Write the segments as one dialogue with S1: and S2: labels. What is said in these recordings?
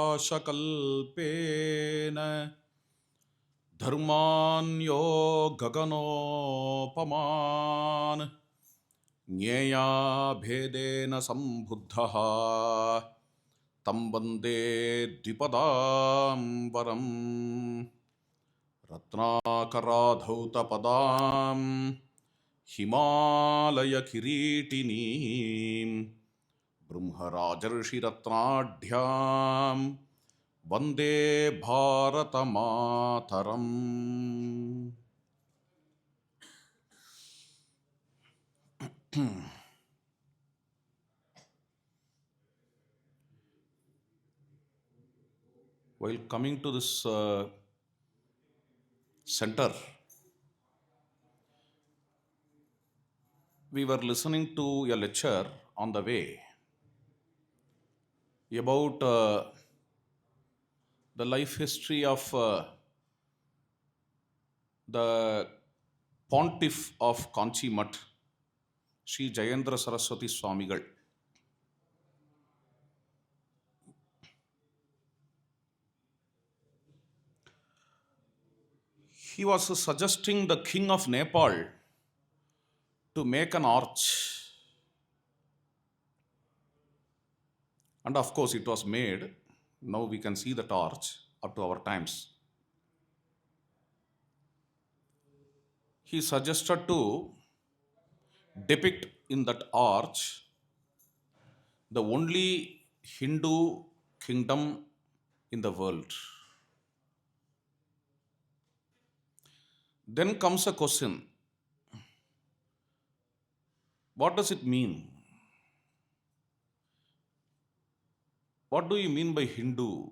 S1: प्रकाशकल्पेन धर्मान्यो गगनोपमान् ज्ञेया भेदेन सम्बुद्धः तं वन्दे द्विपदाम्बरम् रत्नाकराधौतपदां हिमालयकिरीटिनीं ब्रह्मराजर्षिरत्नाढ्यां वन्दे भारतमातरम्. While coming to this center, we were listening to a lecture on the way about the life history of the pontiff of Kanchi Mutt, Sri Jayendra Saraswati Swamigal. He was suggesting the king of Nepal to make an arch. And of course it was made. Now we can see that arch up to our times. He suggested to depict in that arch the only Hindu kingdom in the world. Then comes a question. What does it mean? What do you mean by Hindu?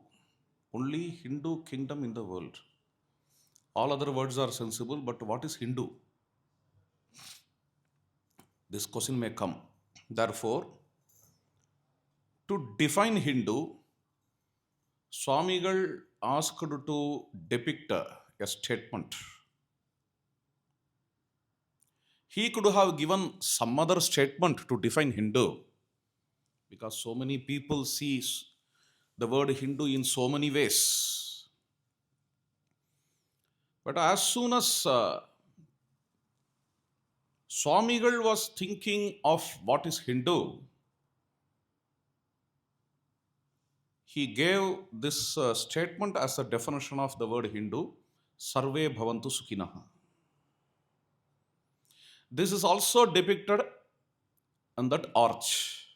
S1: Only Hindu kingdom in the world. All other words are sensible, but what is Hindu? This question may come. Therefore, to define Hindu, Swamigal asked to depict a statement. He could have given some other statement to define Hindu, because so many people see the word Hindu in so many ways. But as soon as Swamigal was thinking of what is Hindu, he gave this statement as a definition of the word Hindu, Sarve Bhavantu Sukhinah. This is also depicted on that arch.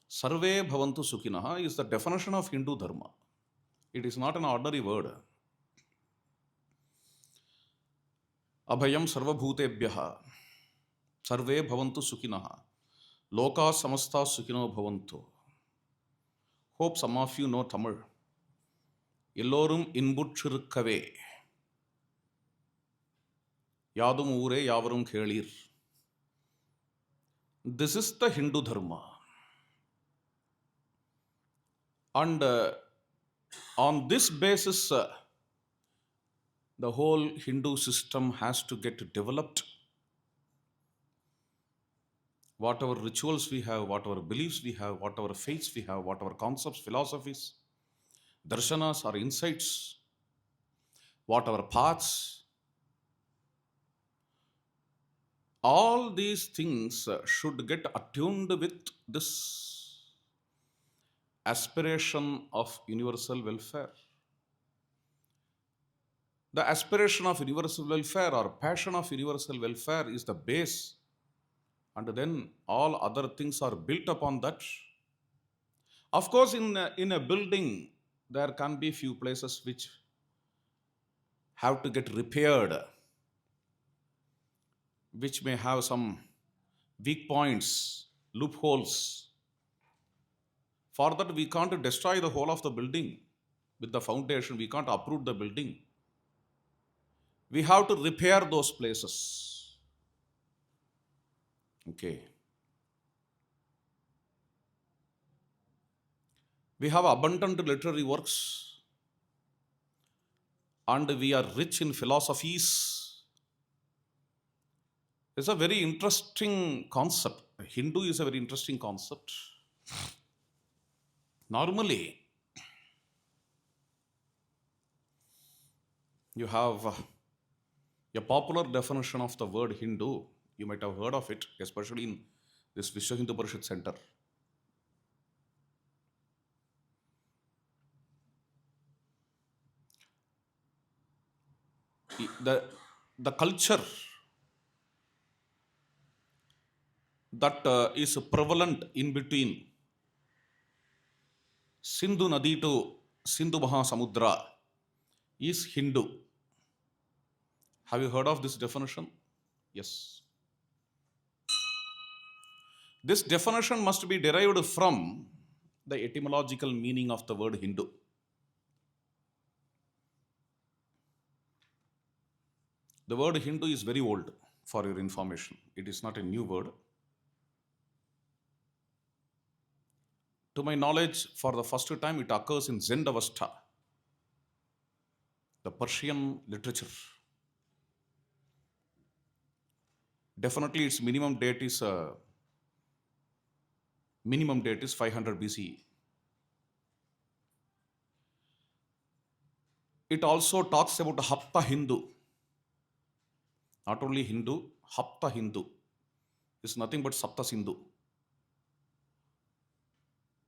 S1: Sarve Bhavantu Sukhinah is the definition of Hindu Dharma. It is not an ordinary word. Abhayam sarvabhutebhyah sarve bhavantu sukhinah loka samasta sukhino bhavantu. Hope some of you know Tamil. Ellorum inbuttirukkave yadum oore yavarum kelir. This is the Hindu Dharma. And on this basis, the whole Hindu system has to get developed. Whatever rituals we have, whatever beliefs we have, whatever faiths we have, whatever concepts, philosophies, darshanas or insights, whatever paths, all these things should get attuned with this aspiration of universal welfare. The aspiration of universal welfare or passion of universal welfare is the base, and then all other things are built upon that. Of course, in a building, there can be few places which have to get repaired, which may have some weak points, loopholes. For that, we can't destroy the whole of the building with the foundation. We can't uproot the building. We have to repair those places. Okay. We have abundant literary works, and we are rich in philosophies. It's a very interesting concept. Hindu is a very interesting concept. Normally, you have a popular definition of the word Hindu. You might have heard of it, especially in this Vishwa Hindu Parishad Center. The, the culture that is prevalent in between Sindhu Nadi to Sindhu Maha Samudra is Hindu. Have you heard of this definition? Yes. This definition must be derived from the etymological meaning of the word Hindu. The word Hindu is very old, for your information. It is not a new word. To my knowledge, for the first time, it occurs in Zendavasta, the Persian literature. Definitely, its minimum date is 500 BCE. It also talks about Hapta Hindu. Not only Hindu, Hapta Hindu is nothing but Sapta Sindhu.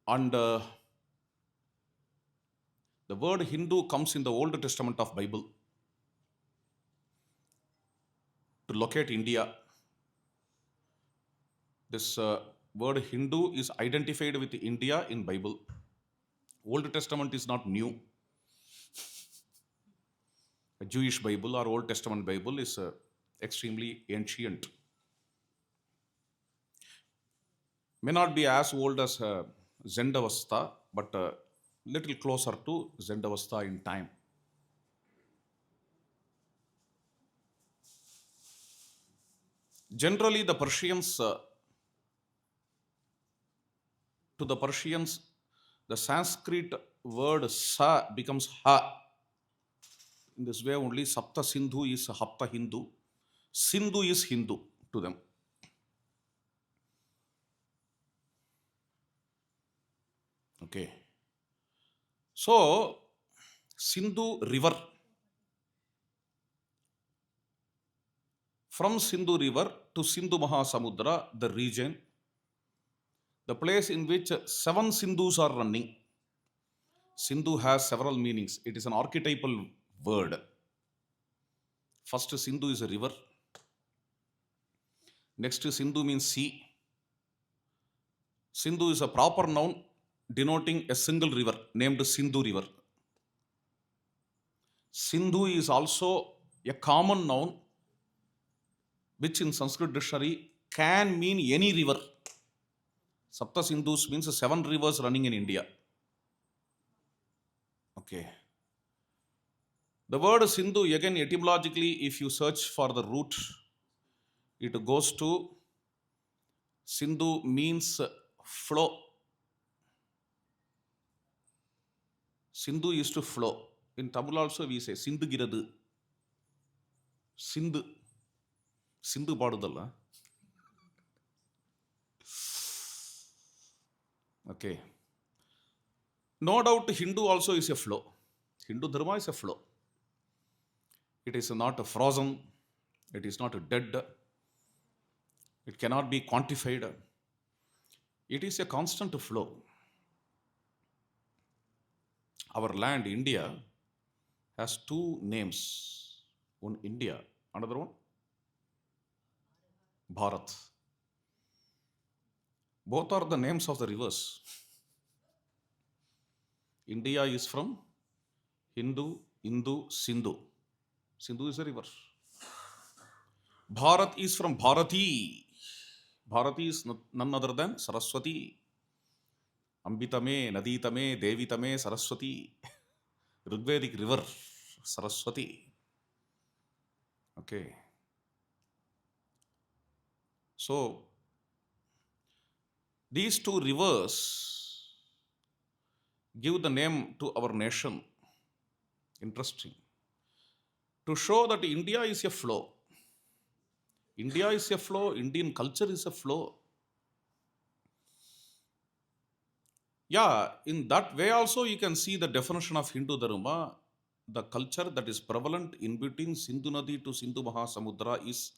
S1: And the word Hindu comes in the Old Testament of Bible. To locate India, this word Hindu is identified with India in Bible. Old Testament is not new. A Jewish Bible or Old Testament Bible is extremely ancient. May not be as old as Zendavasta, but little closer to Zendavasta in time. Generally, the Persians, the Sanskrit word sa becomes ha. In this way, only Sapta Sindhu is Hapta Hindu. Sindhu is Hindu to them. Okay. So, Sindhu River. From Sindhu River to Sindhu Maha Samudra, the region, the place in which 7 Sindhus are running. Sindhu has several meanings. It is an archetypal word. First, Sindhu is a river. Next, Sindhu means sea. Sindhu is a proper noun denoting a single river named Sindhu River. Sindhu is also a common noun which in Sanskrit dictionary can mean any river. Sapta Sindhus means 7 rivers running in India. Okay. The word Sindhu, again, etymologically, if you search for the root, it goes to Sindhu means flow. Sindhu is to flow. In Tamil also we say Sindhu Giradu. Sindhu. Sindhu Padudalla. Okay. No doubt Hindu also is a flow. Hindu Dharma is a flow. It is not frozen. It is not dead. It cannot be quantified. It is a constant flow. Our land, India, has 2 names. One India, another one Bharat. Both are the names of the rivers. India is from Hindu, Sindhu. Sindhu is a river. Bharat is from Bharati. Bharati is none other than Saraswati. Ambitame, Naditame, Devitame, Saraswati. Rigvedic river, Saraswati. Okay. So, these 2 rivers give the name to our nation. Interesting. To show that India is a flow. India is a flow, Indian culture is a flow. Yeah, in that way also you can see the definition of Hindu Dharma. The culture that is prevalent in between Sindhu Nadi to Sindhu Maha Samudra is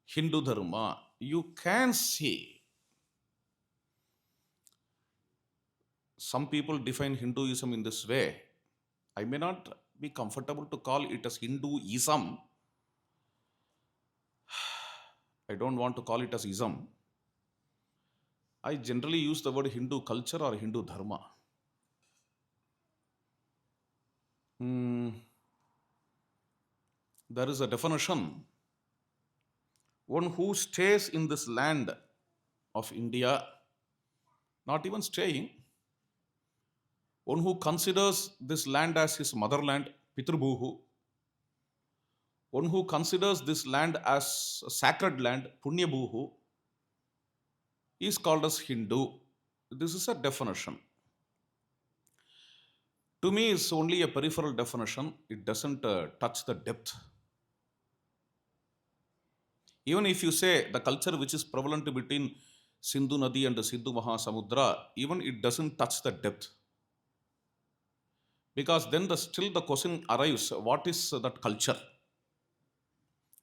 S1: Hindu Dharma. You can see some people define Hinduism in this way. I may not be comfortable to call it as Hinduism. I don't want to call it as ism. I generally use the word Hindu culture or Hindu Dharma. Hmm, there is a definition. One who stays in this land of India, not even staying, one who considers this land as his motherland, Pitrubhuhu, one who considers this land as a sacred land, Punyabhuhu, is called as Hindu. This is a definition. To me, it's only a peripheral definition. It doesn't touch the depth. Even if you say the culture which is prevalent between Sindhu Nadi and the Sindhu Maha Samudra, even it doesn't touch the depth. Because then still the question arises, what is that culture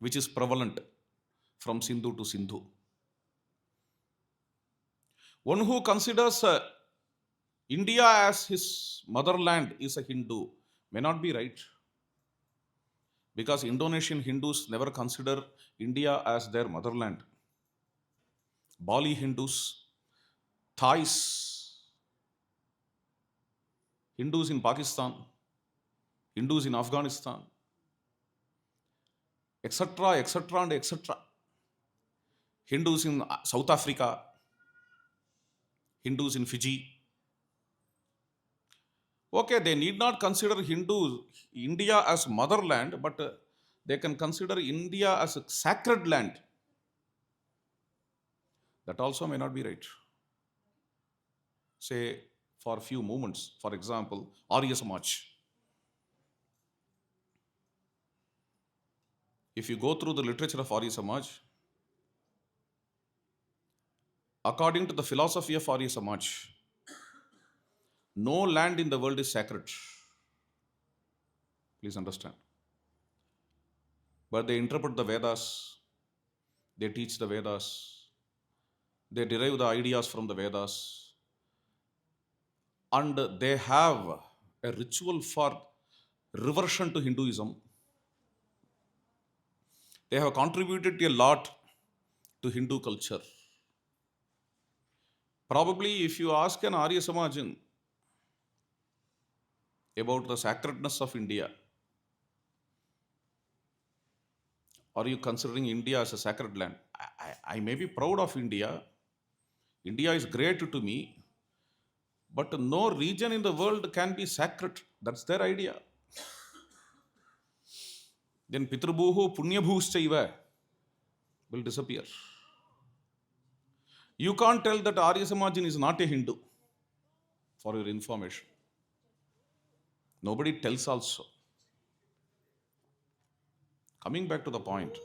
S1: which is prevalent from Sindhu to Sindhu? One who considers India as his motherland is a Hindu may not be right. Because Indonesian Hindus never consider India as their motherland. Bali Hindus, Thais, Hindus in Pakistan, Hindus in Afghanistan, etc., etc., and etc. Hindus in South Africa, Hindus in Fiji. Okay, they need not consider India as motherland, but they can consider India as a sacred land. That also may not be right. Say, for a few moments, for example, Arya Samaj. If you go through the literature of Arya Samaj, according to the philosophy of Arya Samaj, no land in the world is sacred. Please understand. But they interpret the Vedas, they teach the Vedas, they derive the ideas from the Vedas, and they have a ritual for reversion to Hinduism. They have contributed a lot to Hindu culture. Probably, if you ask an Arya Samajan about the sacredness of India, are you considering India as a sacred land? I may be proud of India. India is great to me, but no region in the world can be sacred. That's their idea. Then Pitrubhuhu Punyabhuschaiva will disappear. You can't tell that Arya Samajan is not a Hindu, for your information. Nobody tells also. Coming back to the point.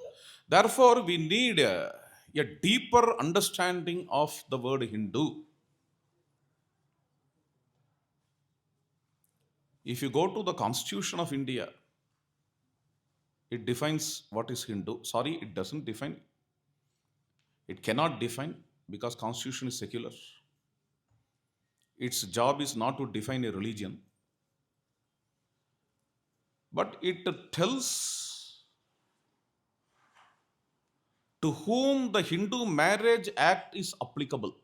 S1: Therefore, we need a deeper understanding of the word Hindu. If you go to the Constitution of India, it defines what is Hindu. Sorry, it doesn't define. It cannot define because Constitution is secular. Its job is not to define a religion, but it tells to whom the Hindu Marriage Act is applicable.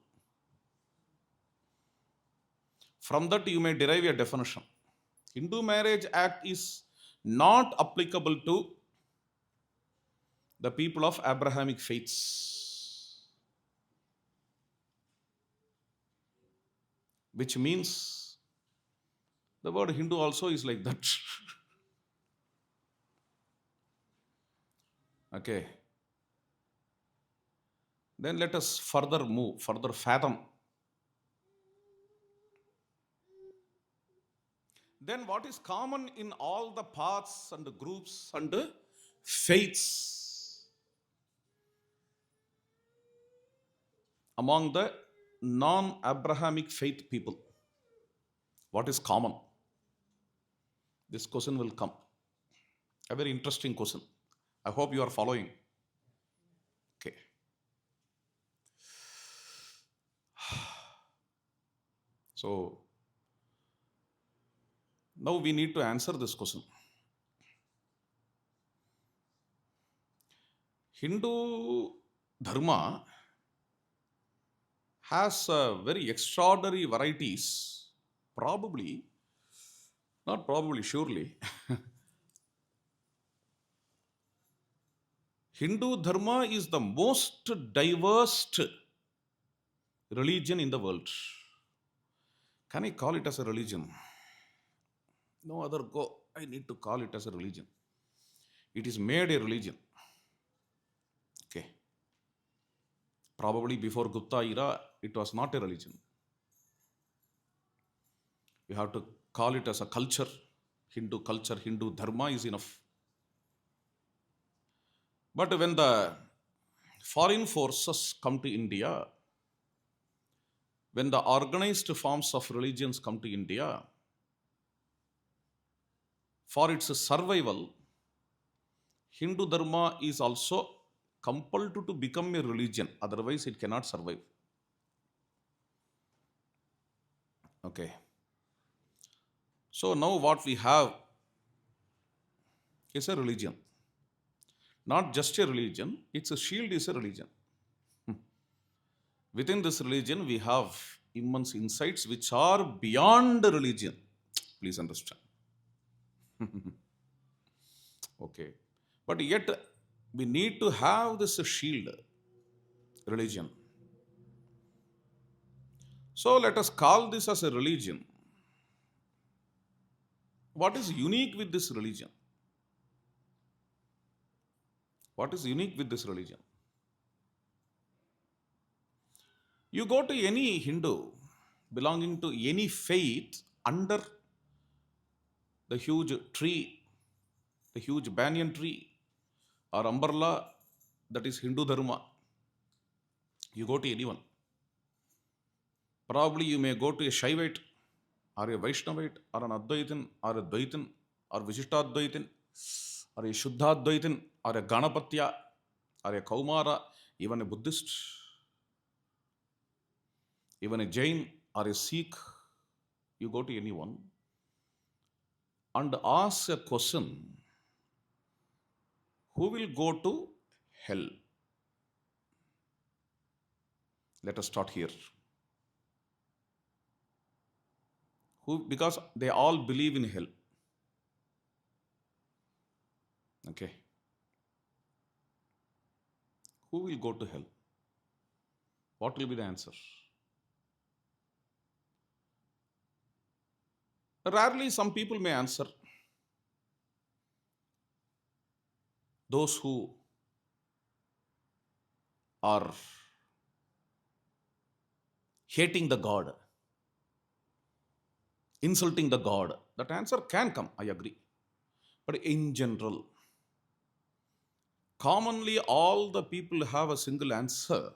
S1: From that, you may derive a definition. Hindu Marriage Act is not applicable to the people of Abrahamic faiths, which means the word Hindu also is like that. Okay. Then let us further move, further fathom. Then what is common in all the paths and groups and faiths among the non-Abrahamic faith people? What is common? This question will come. A very interesting question. I hope you are following. Okay. So now we need to answer this question. Hindu Dharma has very extraordinary varieties. Probably, not probably, surely. Hindu Dharma is the most diverse religion in the world. Can I call it as a religion? No other go. I need to call it as a religion. It is made a religion. Okay. Probably before Gupta era, it was not a religion. You have to call it as a culture. Hindu culture, Hindu Dharma is enough. But when the foreign forces come to India, when the organized forms of religions come to India, for its survival, Hindu Dharma is also compelled to become a religion, otherwise, it cannot survive. Okay. So now what we have is a religion. Not just a religion, its a shield is a religion. Within this religion, we have immense insights which are beyond religion. Please understand. Okay. But yet, we need to have this shield, religion. So let us call this as a religion. What is unique with this religion? What is unique with this religion? You go to any Hindu belonging to any faith under the huge tree, the huge banyan tree or umbrella that is Hindu Dharma. You go to anyone. Probably you may go to a Shaivite or a Vaishnavite or an Advaitin or a Dvaitin or Vishishtadvaitin or a Shuddhadvaitin or a Ganapatya or a Kaumara, even a Buddhist, even a Jain or a Sikh. You go to anyone and ask a question, who will go to hell? Let us start here. Because they all believe in hell. Okay. Who will go to hell? What will be the answer? Rarely some people may answer. Those who are hating the God, insulting the God, that answer can come, I agree. But in general, commonly all the people have a single answer.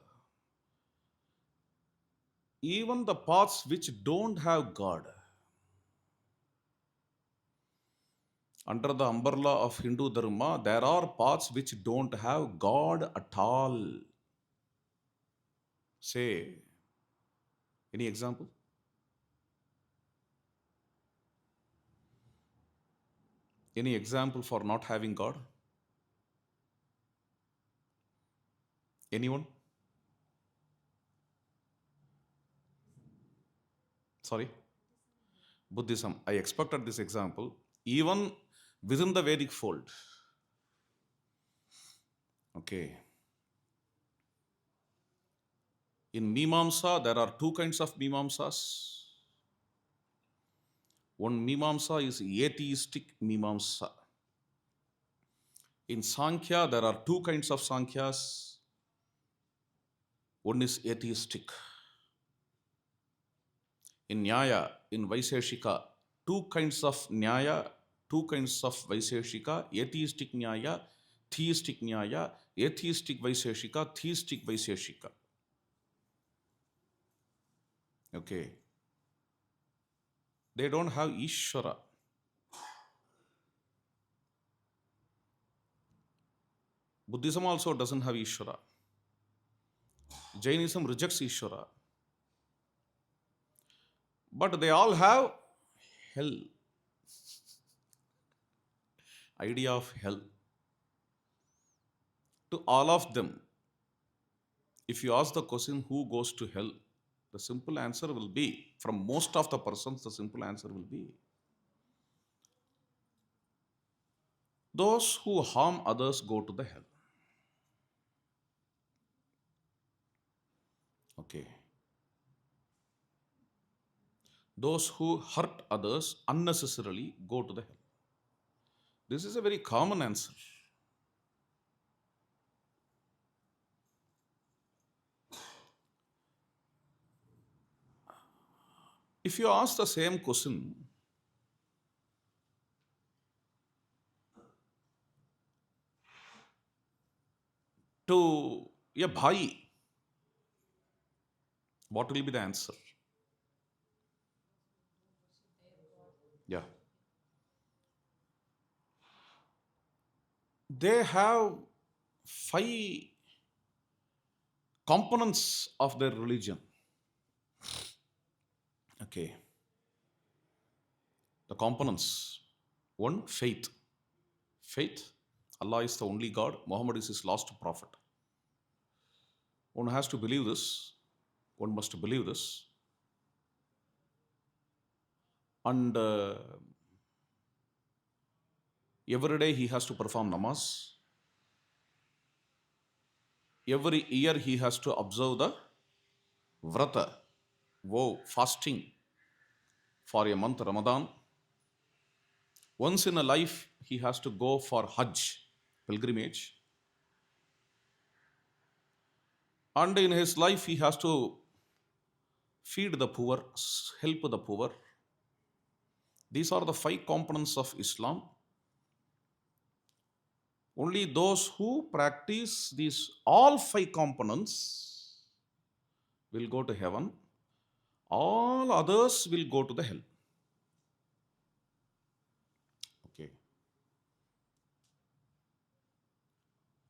S1: Even the paths which don't have God, under the umbrella of Hindu Dharma, there are paths which don't have God at all. Say, any example? Any example for not having God? Anyone? Sorry? Buddhism. I expected this example. Even within the Vedic fold. Okay. In Mimamsa, there are two kinds of Mimamsas. One Mimamsa is atheistic Mimamsa. In Sankhya, there are two kinds of Sankhyas. One is atheistic. In Nyaya, in Vaiseshika, two kinds of Nyaya, two kinds of Vaiseshika, atheistic Nyaya, theistic Nyaya, atheistic Vaiseshika, theistic Vaiseshika. Okay. They don't have Ishvara. Buddhism also doesn't have Ishvara. Jainism rejects Ishvara. But they all have hell. Idea of hell. To all of them, if you ask the question who goes to hell, the simple answer will be, from most of the persons, the simple answer will be those who harm others go to the hell. Okay. Those who hurt others unnecessarily go to the hell. This is a very common answer. If you ask the same question to a bhai, what will be the answer? Yeah. They have 5 components of their religion. Okay. The components. 1, faith. Faith. Allah is the only God. Muhammad is his last prophet. One has to believe this. One must believe this. And every day he has to perform namaz. Every year he has to observe the vrata, vow, fasting for a month, Ramadan. Once in a life, he has to go for Hajj, pilgrimage. And in his life, he has to feed the poor, help the poor. These are the 5 components of Islam. Only those who practice these all 5 components will go to heaven. All others will go to the hell. Okay.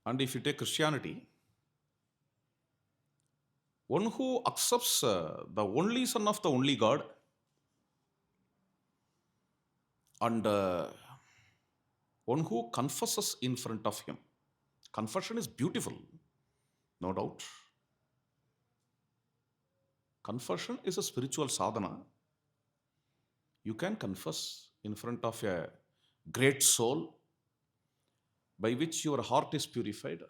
S1: And if you take Christianity, one who accepts the only Son of the only God and one who confesses in front of him. Confession is beautiful, no doubt. Confession is a spiritual sadhana. You can confess in front of a great soul by which your heart is purified.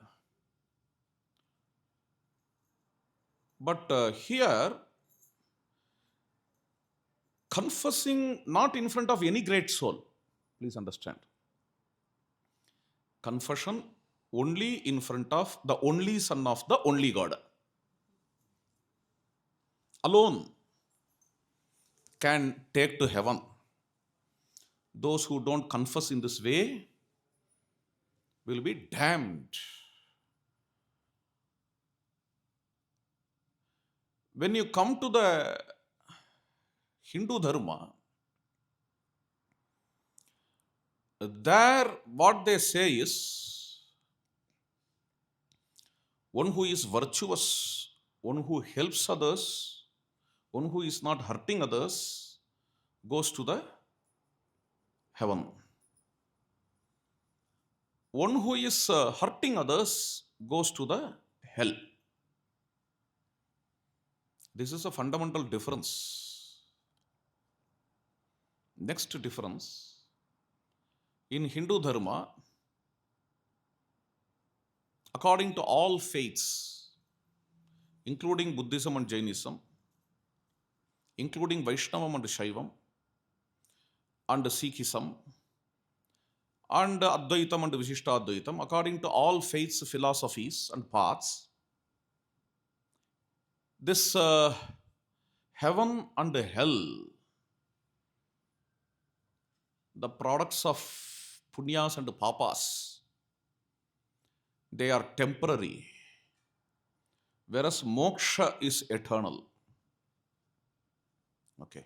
S1: But here, confessing not in front of any great soul, please understand. Confession only in front of the only Son of the only God. Alone can take to heaven. Those who don't confess in this way will be damned. When you come to the Hindu Dharma, there what they say is, one who is virtuous, one who helps others, one who is not hurting others, goes to the heaven. One who is hurting others goes to the hell. This is a fundamental difference. Next difference, in Hindu Dharma, according to all faiths, including Buddhism and Jainism, including Vaishnavam and Shaivam, and Sikhism, and Advaitam and Vishishtadvaitam, according to all faiths, philosophies, and paths, this heaven and hell, the products of punyas and papas, they are temporary, whereas moksha is eternal. Okay.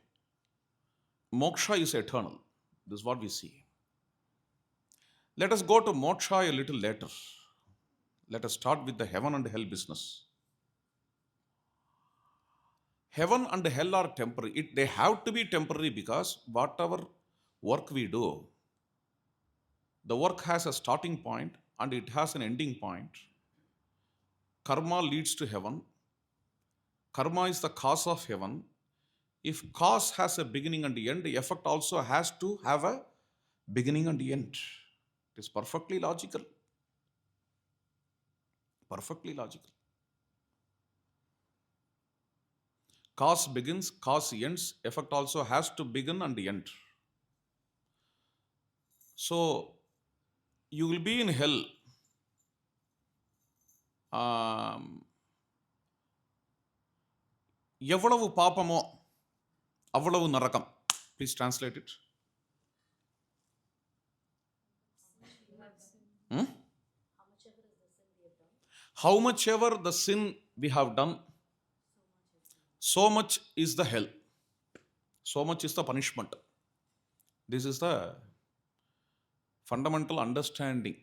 S1: Moksha is eternal. This is what we see. Let us go to moksha a little later. Let us start with the heaven and hell business. Heaven and hell are temporary. They have to be temporary because whatever work we do, the work has a starting point and it has an ending point. Karma leads to heaven. Karma is the cause of heaven. If cause has a beginning and end, the effect also has to have a beginning and end. It is perfectly logical. Perfectly logical. Cause begins, cause ends, effect also has to begin and end. So you will be in hell. எவ்வளவு பாப்பமோ அவ்வளவு நரகம். Please translate it. How much ever the sin we have done, so much is the hell. So much is the punishment. This is the fundamental understanding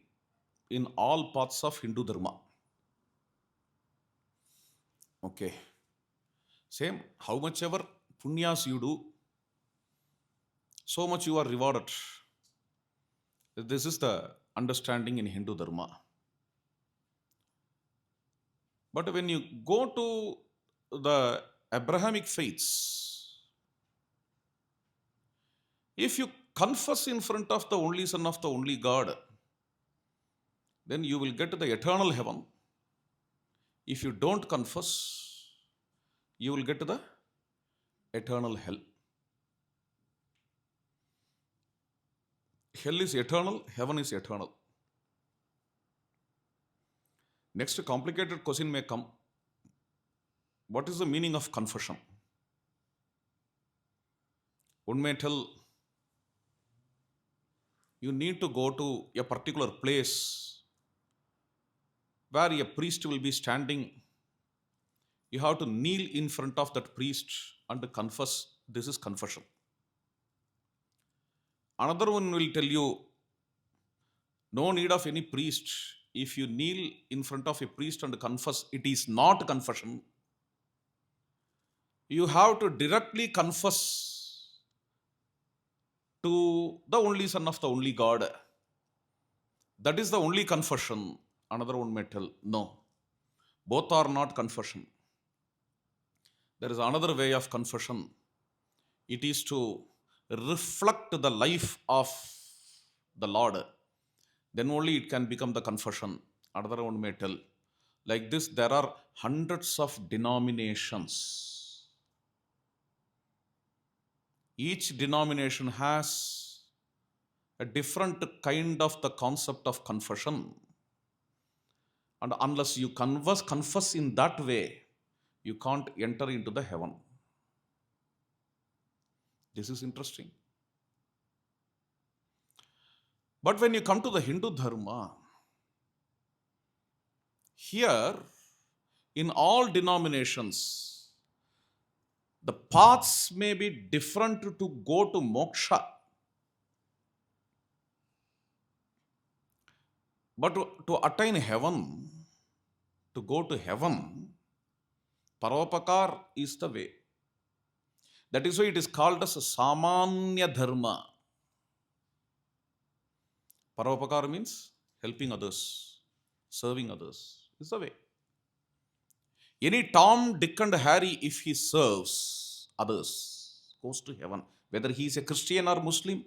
S1: in all parts of Hindu Dharma. Okay. Same, how much ever punyas you do, so much you are rewarded. This is the understanding in Hindu Dharma. But when you go to the Abrahamic faiths, if you confess in front of the only Son of the only God, then you will get to the eternal heaven. If you don't confess, you will get to the eternal hell. Hell is eternal, heaven is eternal. Next complicated question may come. What is the meaning of confession? One may tell, you need to go to a particular place where a priest will be standing. You have to kneel in front of that priest and confess. This is confession. Another one will tell you, no need of any priest. If you kneel in front of a priest and confess, it is not confession. You have to directly confess to the only Son of the only God. That is the only confession. Another one may tell, no, both are not confession. There is another way of confession. It is to reflect the life of the Lord. Then only it can become the confession. Another one may tell, like this, there are hundreds of denominations. Each denomination has a different kind of the concept of confession. And unless you confess in that way, you can't enter into the heaven. This is interesting. But when you come to the Hindu Dharma, here, in all denominations, the paths may be different to go to moksha. But to attain heaven, to go to heaven, paropakar is the way. That is why it is called as samanya dharma. Paropakar means helping others, serving others. Is the way. Any Tom, Dick and Harry, if he serves others, goes to heaven. Whether he is a Christian or Muslim,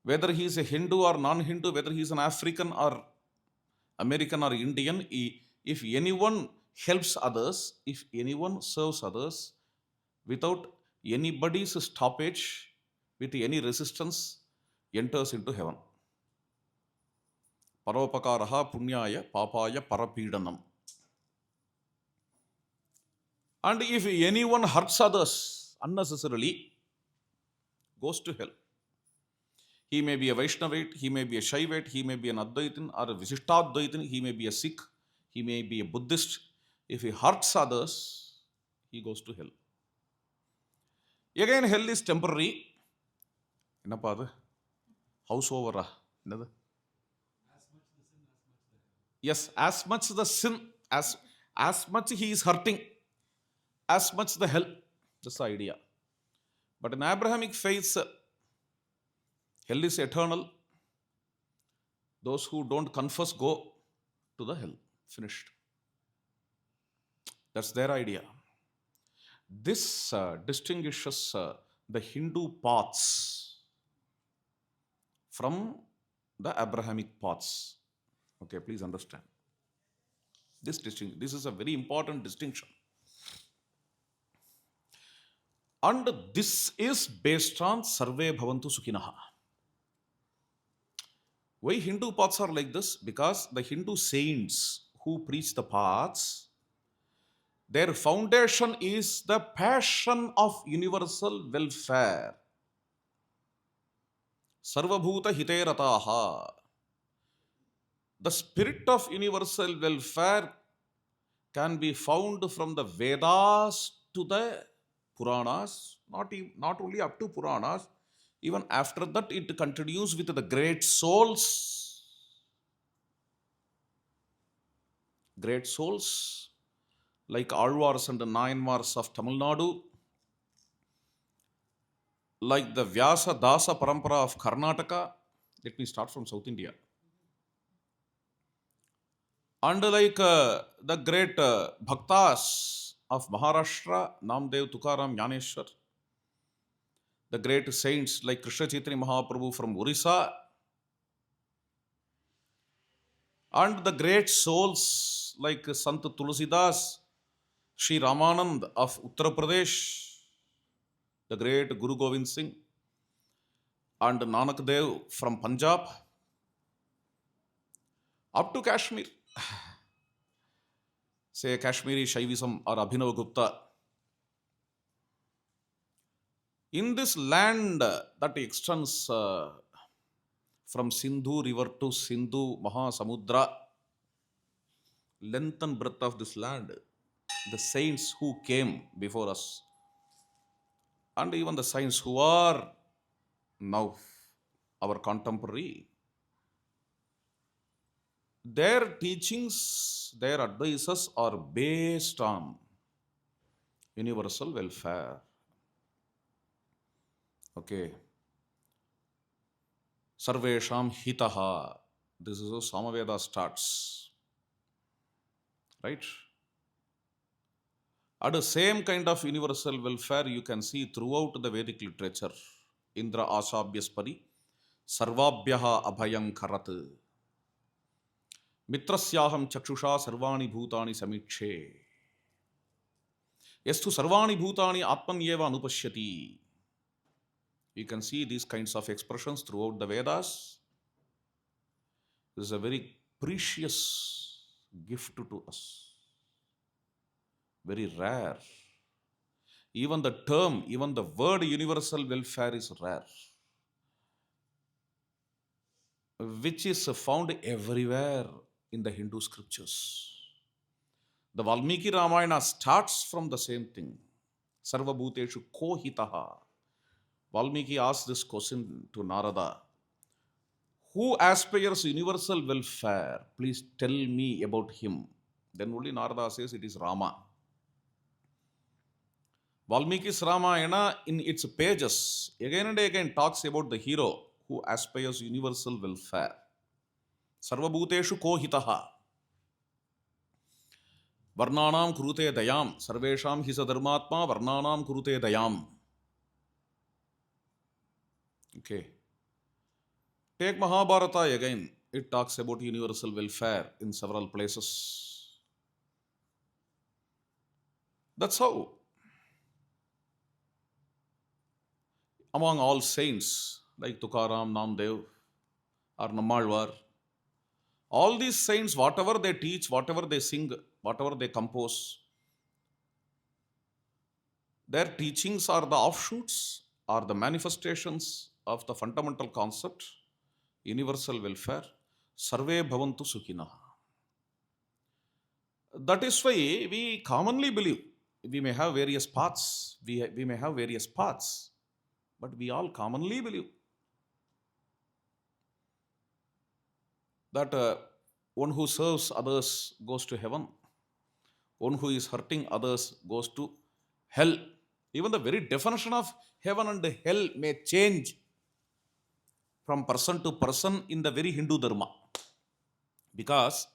S1: whether he is a Hindu or non-Hindu, whether he is an African or American or Indian, if anyone helps others, if anyone serves others, without anybody's stoppage, with any resistance, enters into heaven. Paropakaraha punyaya papaya parapidanam. And if anyone hurts others unnecessarily, goes to hell. He may be a Vaishnavite, he may be a Shaivite, he may be an Advaitin or a Visishtadvaitin, he may be a Sikh, he may be a Buddhist. If he hurts others, he goes to hell. Again, hell is temporary. என்னப்பா அது house ஓவரா என்னது? Yes, as much the sin, as much he is hurting, as much the hell. That's the idea. But in Abrahamic faith, hell is eternal. Those who don't confess go to the hell. Finished. That's their idea. This distinguishes the Hindu paths from the Abrahamic paths. Okay, please understand. This is a very important distinction. And this is based on Sarve Bhavantu Sukhinah. Why Hindu paths are like this? Because the Hindu saints who preach the paths, their foundation is the passion of universal welfare. Sarvabhuta hiterataha. The spirit of universal welfare can be found from the Vedas to the Puranas, not only up to Puranas, even after that it continues with the great souls. Great souls like Alvars and the Nayanmars of Tamil Nadu, like the Vyasa Dasa Parampara of Karnataka. Let me start from South India. And like the great Bhaktas of Maharashtra, Namdev, Tukaram, Jnaneshwar, the great saints like Krishna Chaitanya Mahaprabhu from Orissa, and the great souls like Sant Tulsidas, Sri Ramanand of Uttar Pradesh, the great Guru Govind Singh, and Nanak Dev from Punjab, up to Kashmir. Say Kashmiri Shaivism or Abhinav Gupta. In this land that extends from Sindhu River to Sindhu Maha Samudra, length and breadth of this land, the saints who came before us, and even the saints who are now our contemporary, their teachings, their advices are based on universal welfare. Okay. Sarvesham hitaha. This is how Samaveda starts. Right? And the same kind of universal welfare you can see throughout the Vedic literature. Indra asabhyaspari sarvabhyaha abhayam karat. Mitrasyaham chakshusha sarvani bhutani samikshe. Yastu sarvani bhutani atmanyeva anupashyati. You can see these kinds of expressions throughout the Vedas. This is a very precious gift to us. Very rare. Even the term, even the word universal welfare is rare, which is found everywhere in the Hindu scriptures. The Valmiki Ramayana starts from the same thing. Sarvabhuteshu kohitaha. Valmiki asked this question to Narada. Who aspires universal welfare? Please tell me about him. Then only Narada says it is Rama. Valmiki's Ramayana in its pages again and again talks about the hero who aspires universal welfare. Sarvabhuteshu kohitaha. Varnanam kurute dayam. Sarvesham hisa dharmatma varnanam kurute dayam. Okay. Take Mahabharata again. It talks about universal welfare in several places. That's how. Among all saints like Tukaram, Namdev, or Nammalvar, all these saints, whatever they teach, whatever they sing, whatever they compose, their teachings are the offshoots, are the manifestations of the fundamental concept, universal welfare, Sarve Bhavantu Sukhinah. That is why we commonly believe we may have various paths, we may have various paths, but we all commonly believe that one who serves others goes to heaven, one who is hurting others goes to hell. Even the very definition of heaven and hell may change from person to person in the very Hindu Dharma. Because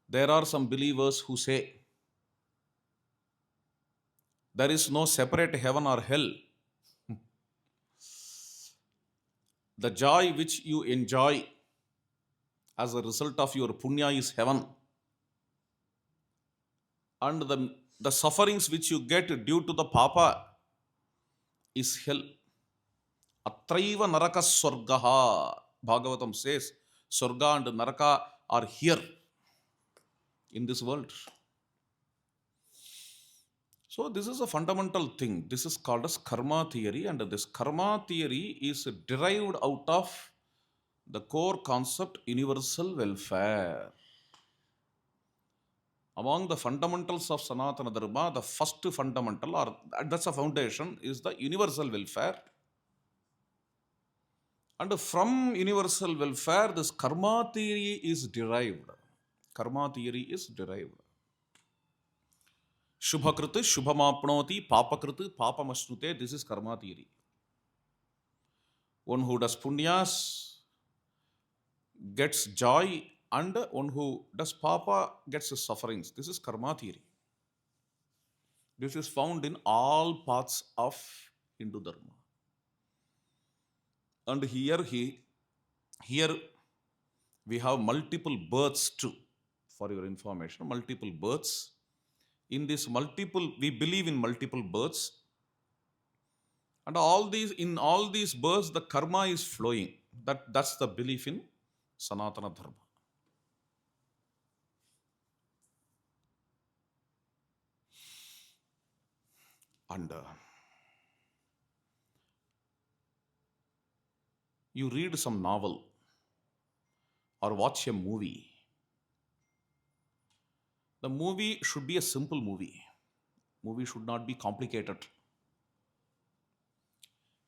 S1: there are some believers who say there is no separate heaven or hell. The joy which you enjoy as a result of your punya is heaven, and the sufferings which you get due to the papa is hell. Atraiva naraka swargaha. Bhagavatam says, Swarga and Naraka are here in this world. So this is a fundamental thing. This is called as karma theory, and this karma theory is derived out of the core concept universal welfare. Among the fundamentals of Sanatana Dharma, the first fundamental, or that's a foundation, is the universal welfare. And from universal welfare, this karma theory is derived. Karma theory is derived. Shubhakriti shubhamapnoti, papakriti papamasnute. This is karma theory. One who does punyas gets joy, and one who does papa gets sufferings. This is karma theory. This is found in all parts of Hindu Dharma. And here we have multiple births too, for your information. Multiple births. In this multiple, we believe in multiple births. And in all these births, the karma is flowing. That's the belief in Sanatana Dharma. And you read some novel or watch a movie. The movie should be a simple movie. Movie should not be complicated.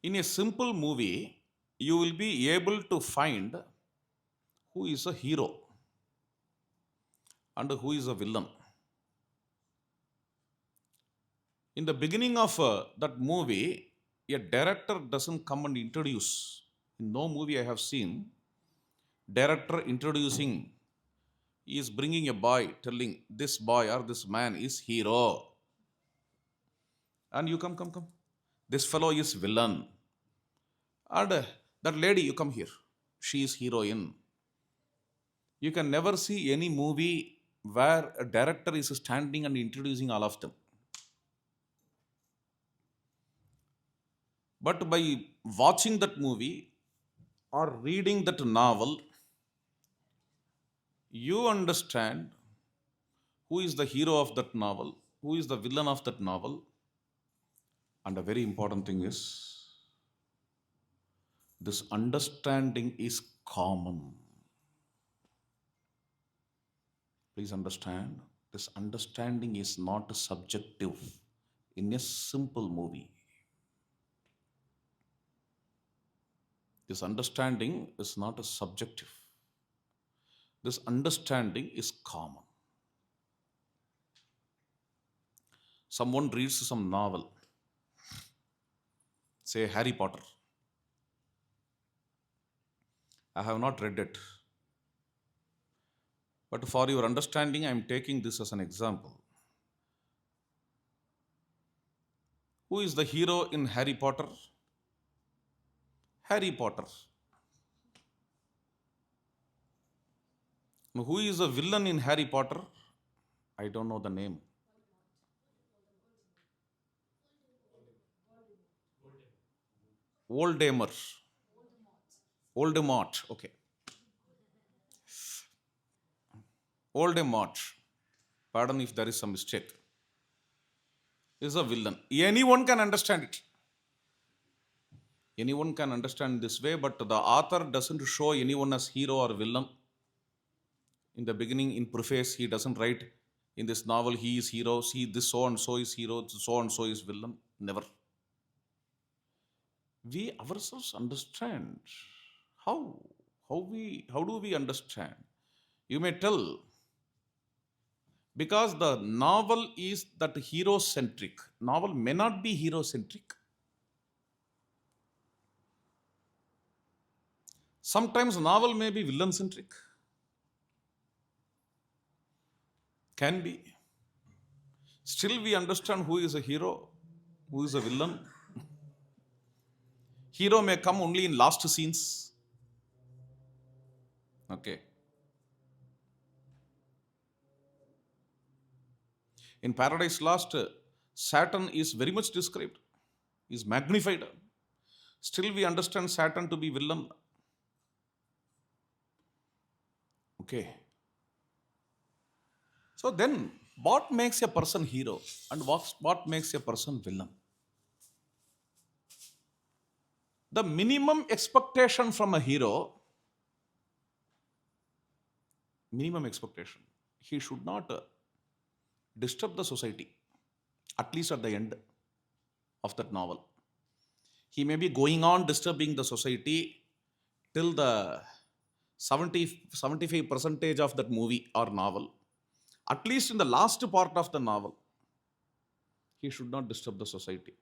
S1: In a simple movie, you will be able to find who is a hero and who is a villain. In the beginning of that movie, a director doesn't come and introduce. In no movie I have seen, director introducing, he is bringing a boy, telling this boy or this man is hero. And you come. This fellow is villain. And that lady, you come here. She is heroine. You can never see any movie where a director is standing and introducing all of them. But by watching that movie or reading that novel, you understand who is the hero of that novel, who is the villain of that novel. And a very important thing is, this understanding is common. Please understand, this understanding is not subjective in a simple movie. This understanding is not subjective. This understanding is common. Someone reads some novel, say Harry Potter. I have not read it. But for your understanding, I am taking this as an example. Who is the hero in Harry Potter? Harry Potter. Who is the villain in Harry Potter? I don't know the name. Voldemort. Okay. Voldemort. Pardon if there is some mistake. Is a villain. Anyone can understand it. Anyone can understand this way, but the author doesn't show anyone as hero or villain. In the beginning, in preface, he doesn't write In this novel, he is hero. See, this so and so is hero. So and so is villain. Never. We ourselves understand how how do we understand? You may tell because the novel is that hero centric. Novel may not be hero centric. Sometimes novel may be villain centric. Can be. Still, we understand who is a hero, who is a villain. Hero may come only in last scenes. Okay. In Paradise Lost, Saturn is very much described, is magnified. Still, we understand Saturn to be villain. Okay. So then, what makes a person hero and what makes a person villain? The minimum expectation from a hero, minimum expectation, he should not disturb the society, at least at the end of that novel. He may be going on disturbing the society till the 75 percentage of that movie or novel. At least in the last part of the novel, he should not disturb the society.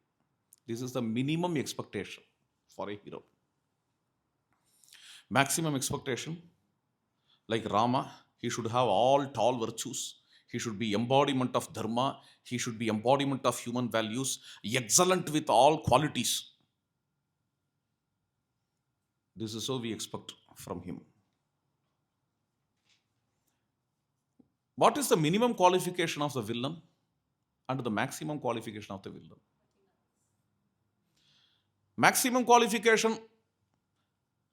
S1: This is the minimum expectation for a hero. Maximum expectation, like Rama, he should have all tall virtues. He should be embodiment of dharma. He should be embodiment of human values, excellent with all qualities. This is how we expect from him. What is the minimum qualification of the villain and the maximum qualification of the villain? Maximum qualification,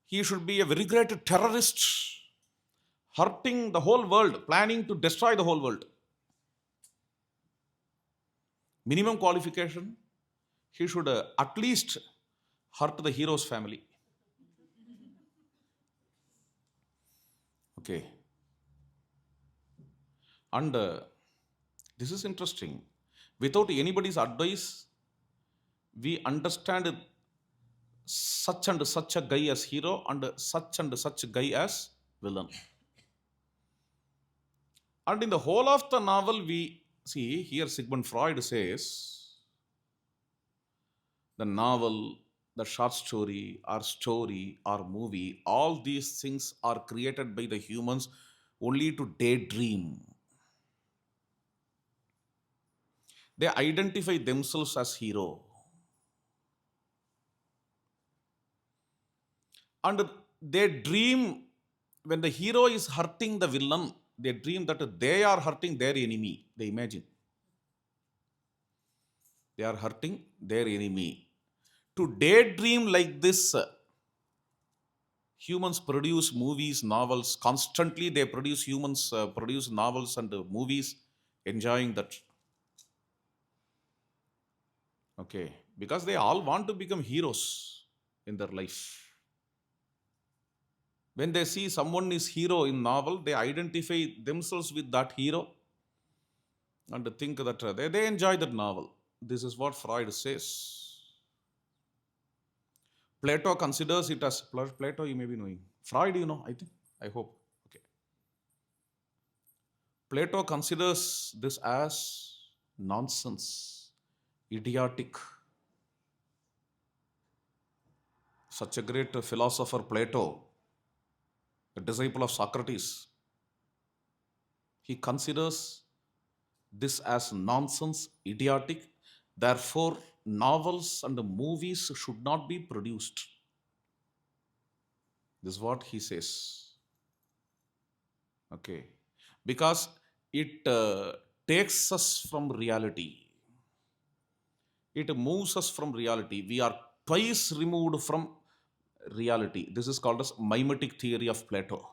S1: he should be a very great terrorist, hurting the whole world, planning to destroy the whole world. Minimum qualification, he should at least hurt the hero's family. Okay. And this is interesting. Without anybody's advice, we understand such and such a guy as hero and such a guy as villain. And in the whole of the novel, we see here Sigmund Freud says the novel, the short story or movie, all these things are created by the humans only to daydream. They identify themselves as hero. And they dream when the hero is hurting the villain, they dream that they are hurting their enemy. They imagine. They are hurting their enemy. To daydream like this, humans produce movies, novels. Constantly they produce, humans produce novels and movies, enjoying that. Okay. Because they all want to become heroes in their life. When they see someone is hero in novel, they identify themselves with that hero and think that they enjoy that novel. This is what Freud says. Plato considers it as, Plato you may be knowing. Freud, you know, I think, I hope. Okay. Plato considers this as nonsense, idiotic. Such a great philosopher, Plato, a disciple of Socrates, he considers this as nonsense, idiotic. Therefore, novels and movies should not be produced. This is what he says. Okay. Because it takes us from reality. It moves us from reality. We are twice removed from reality. This is called as mimetic theory of Plato.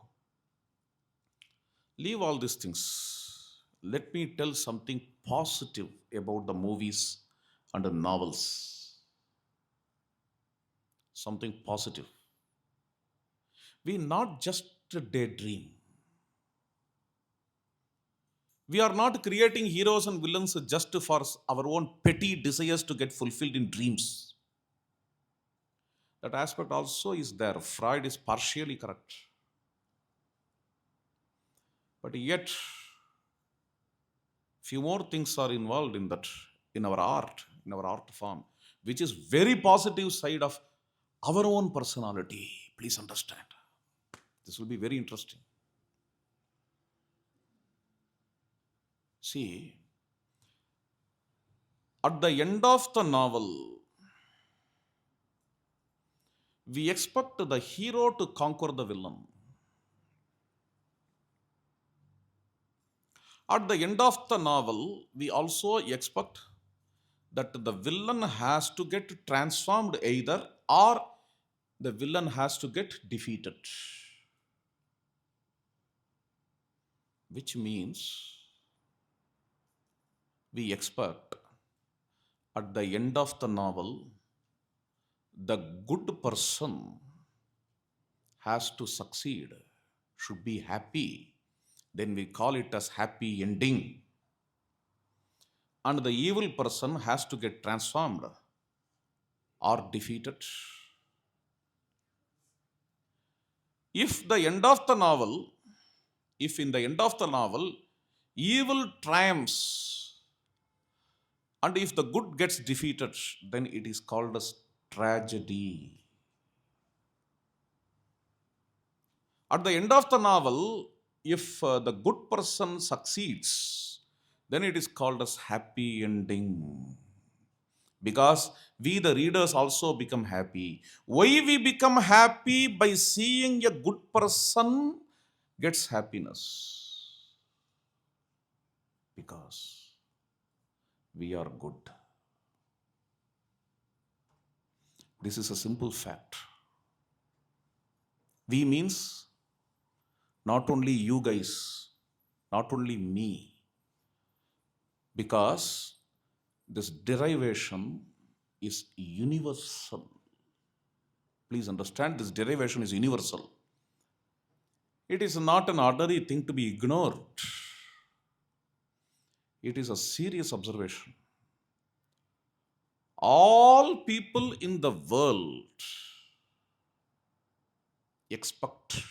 S1: Leave all these things. Let me tell something positive about the movies and the novels. Something positive. We not just daydream. We are not creating heroes and villains just for our own petty desires to get fulfilled in dreams. That aspect also is there. Freud is partially correct. But yet, few more things are involved in that, in our art form, which is very positive side of our own personality. Please understand. This will be very interesting. See, at the end of the novel, we expect the hero to conquer the villain. At the end of the novel, we also expect that the villain has to get transformed either, or the villain has to get defeated. Which means we expect at the end of the novel, the good person has to succeed, should be happy. Then we call it as happy ending. And the evil person has to get transformed or defeated. If the end of the novel, if in the end of the novel, evil triumphs and if the good gets defeated, then it is called as tragedy. At the end of the novel, if the good person succeeds, then it is called as happy ending. Because we, the readers, also become happy. Why we become happy? By seeing a good person gets happiness. Because we are good. This is a simple fact. We means not only you guys, not only me, because this derivation is universal. Please understand, this derivation is universal. It is not an ordinary thing to be ignored. It is a serious observation. All people in the world expect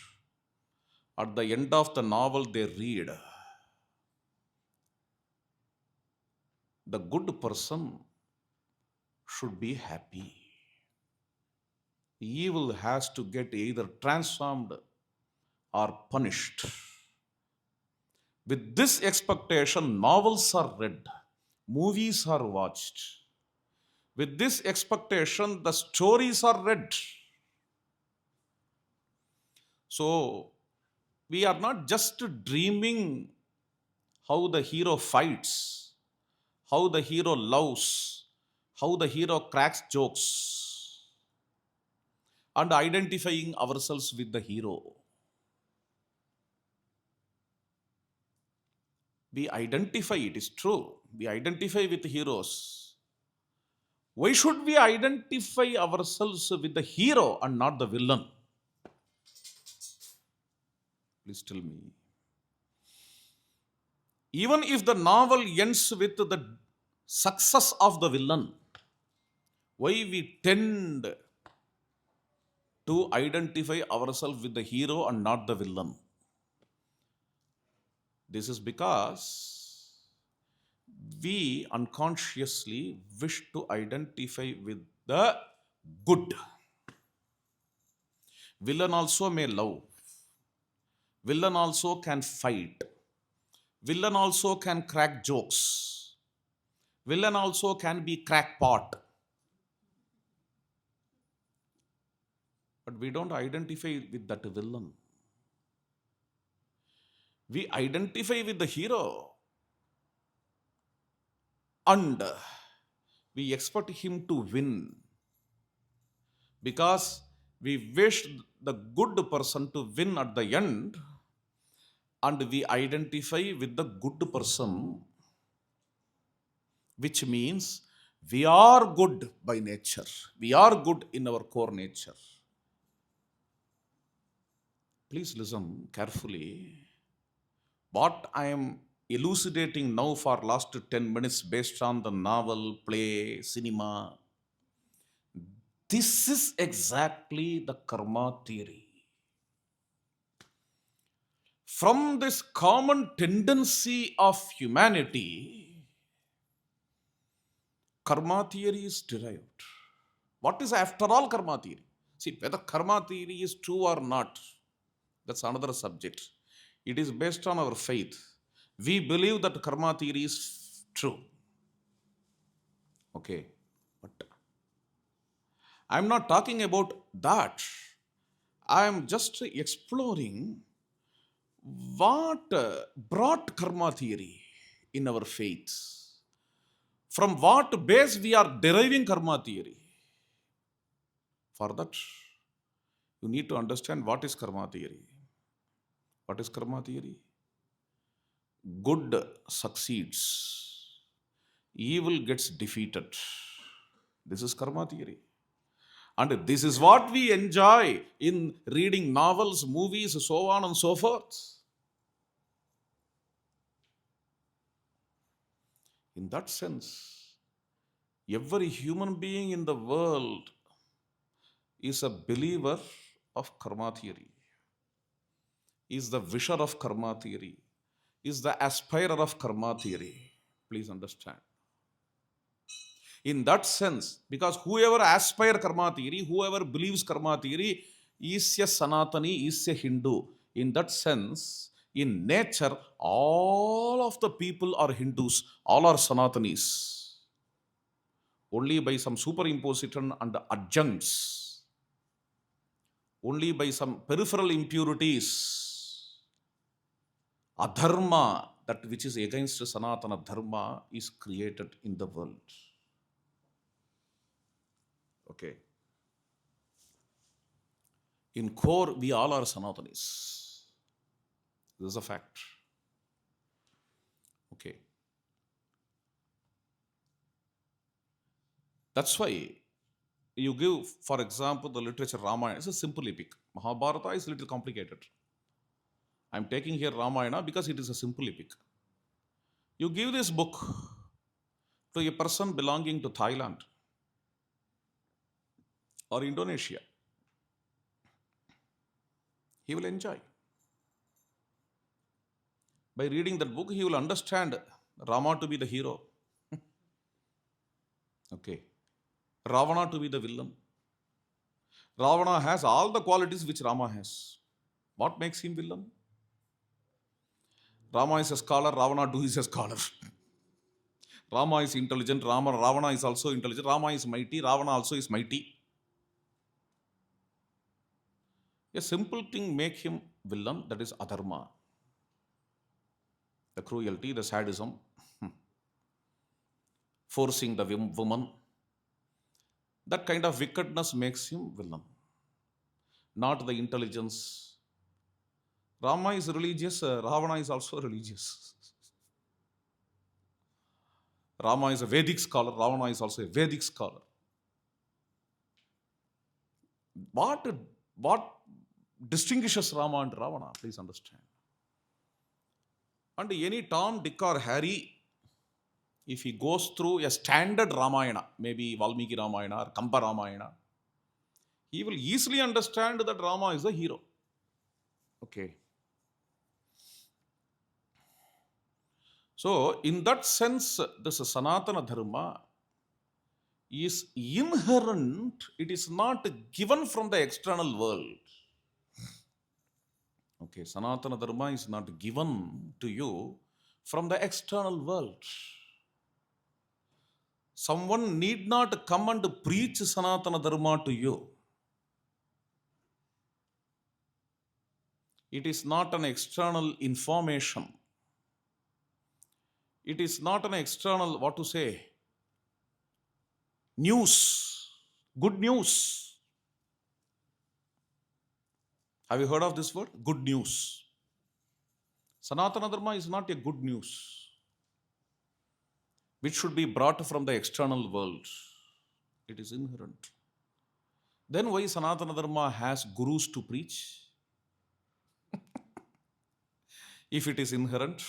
S1: at the end of the novel they read, the good person should be happy. Evil has to get either transformed or punished. With this expectation, novels are read, movies are watched. With this expectation, the stories are read. So, we are not just dreaming how the hero fights, how the hero loves, how the hero cracks jokes, and identifying ourselves with the hero. We identify, it is true, we identify with heroes. Why should we identify ourselves with the hero and not the villain? Please tell me. Even if the novel ends with the success of the villain, why we tend to identify ourselves with the hero and not the villain? This is because we unconsciously wish to identify with the good. Villain also may love. Villain also can fight. Villain also can crack jokes. Villain also can be crackpot. But we don't identify with that villain. We identify with the hero. And we expect him to win. Because we wish the good person to win at the end. And we identify with the good person, which means we are good by nature. We are good in our core nature. Please listen carefully. What I am elucidating now for last 10 minutes based on the novel, play, cinema. This is exactly the karma theory. From this common tendency of humanity, karma theory is derived. What is after all karma theory? See, whether karma theory is true or not, that's another subject. It is based on our faith. We believe that karma theory is true. Okay. But I'm not talking about that. I am just exploring what brought karma theory in our faith. From what base we are deriving karma theory. For that, you need to understand what is karma theory. What is karma theory? Good succeeds, evil gets defeated. This is karma theory. And this is what we enjoy in reading novels, movies, so on and so forth. In that sense, every human being in the world is a believer of karma theory, is the wisher of karma theory, is the aspirer of karma theory. Please understand. In that sense, because whoever aspires karma theory, whoever believes karma theory is a Sanatani, is a Hindu. In that sense, in nature, all of the people are Hindus, all are Sanatanis. Only by some superimposition and adjuncts, only by some peripheral impurities, adharma, that which is against Sanatana Dharma, is created in the world. Okay. In core, we all are Sanatanis. This is a fact. Okay. That's why you give, for example, the literature Ramayana. It's a simple epic. Mahabharata is a little complicated. I'm taking here Ramayana because it is a simple epic. You give this book to a person belonging to Thailand or Indonesia, he will enjoy. By reading that book, he will understand Rama to be the hero. Okay. Ravana to be the villain. Ravana has all the qualities which Rama has. What makes him villain? Rama is a scholar, Ravana too is a scholar. Rama is intelligent, Ravana is also intelligent. Rama is mighty, Ravana also is mighty. A simple thing make him villain, that is adharma. The cruelty, the sadism, forcing the woman. That kind of wickedness makes him villain. Not the intelligence. Rama is religious, Ravana is also religious. Rama is a Vedic scholar, Ravana is also a Vedic scholar. What distinguishes Rama and Ravana? Please understand. And any Tom, Dick or Harry, if he goes through a standard Ramayana, maybe Valmiki Ramayana or Kampa Ramayana, he will easily understand that Rama is the hero. Okay. So, in that sense, this Sanatana Dharma is inherent, it is not given from the external world. Okay, Sanatana Dharma is not given to you from the external world. Someone need not come and preach Sanatana Dharma to you. It is not an external information. It is not an external, what to say, news, good news. Have you heard of this word? Good news. Sanatana Dharma is not a good news which should be brought from the external world. It is inherent. Then why Sanatana Dharma has gurus to preach? If it is inherent,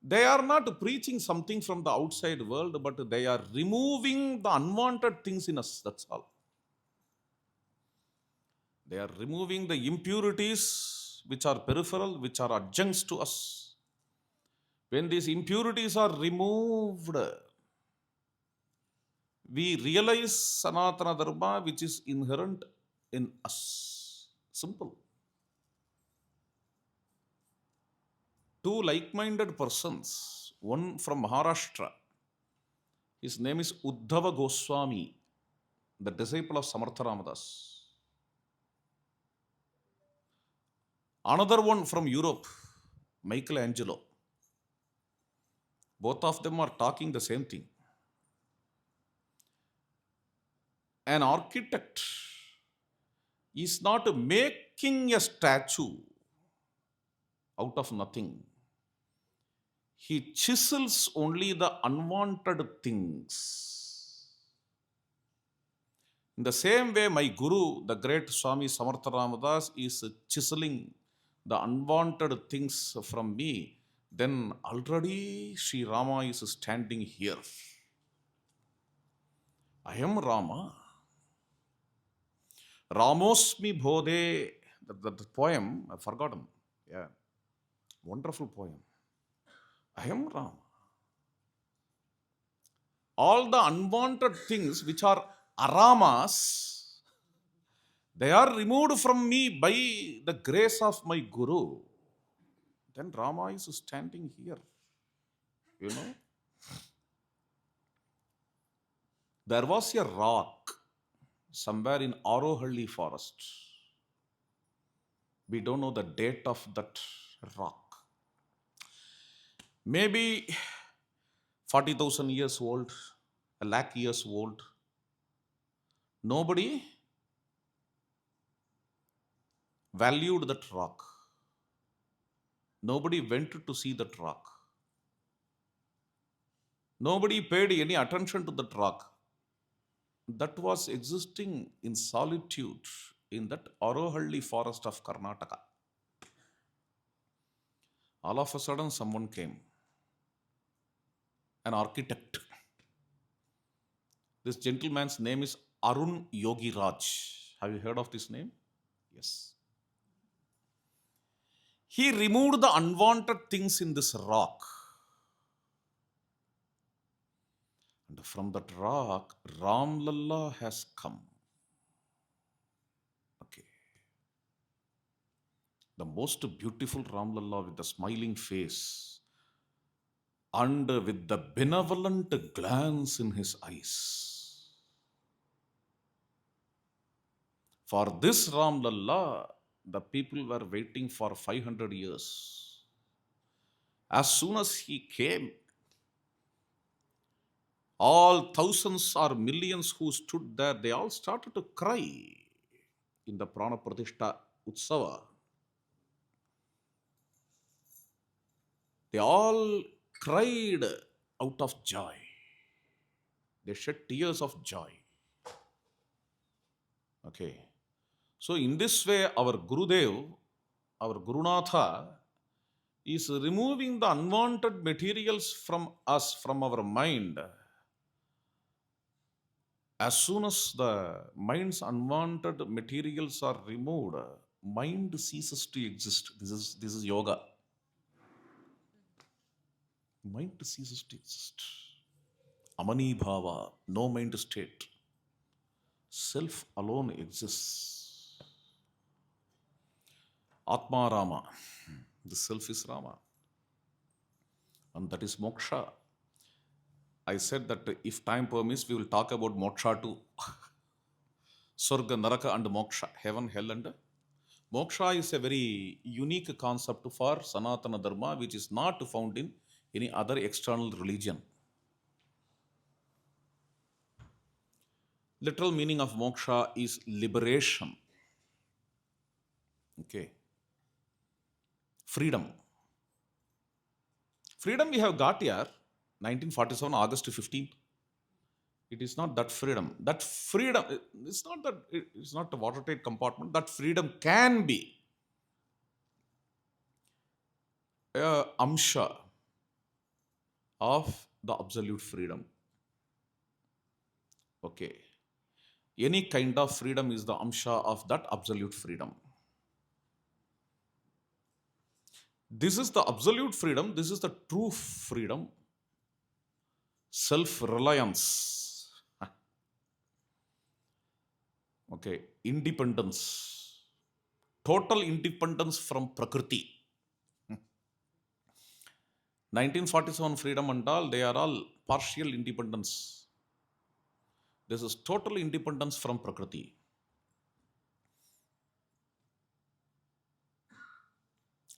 S1: They are not preaching something from the outside world, but they are removing the unwanted things in us. That's all. They are removing the impurities which are peripheral, which are adjuncts to us. When these impurities are removed, we realize Sanatana Dharma which is inherent in us. Simple. Two like-minded persons, one from Maharashtra, his name is Uddhava Goswami, the disciple of Samartha Ramadas. Another one from Europe, Michelangelo. Both of them are talking the same thing. An architect is not making a statue out of nothing. He chisels only the unwanted things. In the same way, my Guru, the great Swami Samartha Ramadas, is chiseling the unwanted things from me. Then already Sri Rama is standing here. I am Rama. Ramosmi Bodhe. The poem, I've forgotten. Yeah. Wonderful poem. I am Rama. All the unwanted things which are aramas, they are removed from me by the grace of my Guru. Then Rama is standing here. You know? There was a rock somewhere in Arohalli forest. We don't know the date of that rock. Maybe 40,000 years old, a lakh years old. Nobody valued that rock. Nobody went to see that rock. Nobody paid any attention to that rock. That was existing in solitude in that Arohalli forest of Karnataka. All of a sudden, someone came, an architect. This gentleman's name is Arun Yogi Raj. Have you heard of this name? Yes. He removed the unwanted things in this rock. And from that rock, Ram Lalla has come. Okay. The most beautiful Ram Lalla with the smiling face and with the benevolent glance in his eyes. For this Ram Lalla, the people were waiting for 500 years. As soon as he came, all thousands or millions who stood there, they all started to cry in the Prana Pratishta Utsava. They all cried out of joy. They shed tears of joy. Okay. So in this way, our Gurudev, our Gurunatha, is removing the unwanted materials from us, from our mind. As soon as the mind's unwanted materials are removed, mind ceases to exist. This is yoga. Mind ceases to exist. Amani bhava, no mind state. Self alone exists. Atma Rama, the self is Rama. And that is moksha. I said that if time permits, we will talk about moksha too. Sarga, Naraka and moksha, heaven, hell and moksha is a very unique concept for Sanatana Dharma, which is not found in any other external religion. Literal meaning of moksha is liberation. Okay. Freedom. Freedom we have got here, 1947, August 15th. It is not that freedom. That freedom, it's not that, it's not a watertight compartment. That freedom can be amsha, of the absolute freedom. Okay. Any kind of freedom is the amsha of that absolute freedom. This is the absolute freedom. This is the true freedom. Self reliance. Okay. Independence. Total independence from Prakriti. 1947 freedom and all, they are all partial independence. This is total independence from Prakriti.